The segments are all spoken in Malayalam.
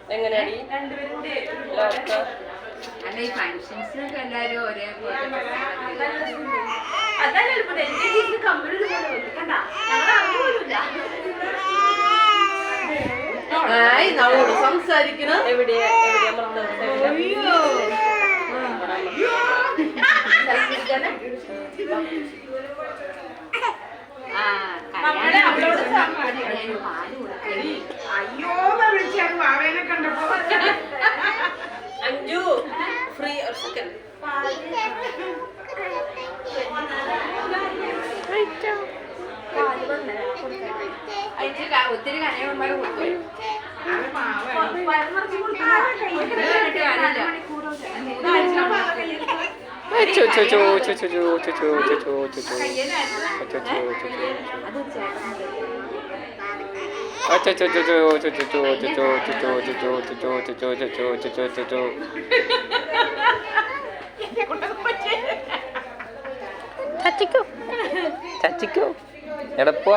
എങ്ങനെയാടി അല്ല ഈ ഫങ്ഷൻസിനൊക്കെ എല്ലാരും ഒരേപോലെ നമ്മളോട് സംസാരിക്കണം എവിടെയാ അഞ്ചു ഫ്രീ ഒരു സെക്കൻഡ് ഒത്തിരി കനയന്മാരെ കൊടുക്കും ചച്ചിക്കോ എടപ്പോ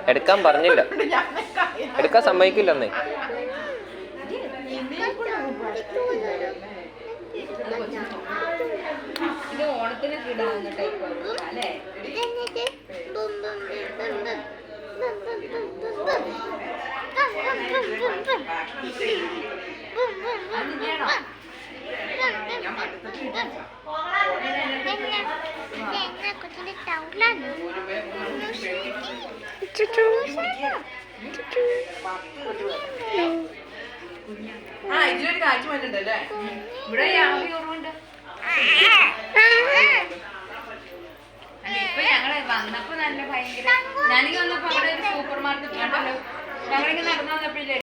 എടുക്കാൻ പറഞ്ഞില്ല എടുക്കാൻ സമ്മതിക്കില്ലെന്നേ ഇത് ഓണത്തിന് ഇടാവുന്ന ടൈപ്പ് അല്ലേ ഇതിലൊരു കാഴ്ച വന്നിട്ടുണ്ടല്ലേ ഇവിടെ യാതൊരു കുറവുണ്ട് ഇപ്പൊ ഞങ്ങള് വന്നപ്പോ നല്ല ഭയങ്കര ഞാനിങ്ങനെ വന്നപ്പോ അവിടെ ഒരു സൂപ്പർ മാർക്കറ്റ് ഉണ്ടല്ലോ ഞങ്ങളിങ്ങനെ നടന്നു വന്നപ്പോഴില്ലേ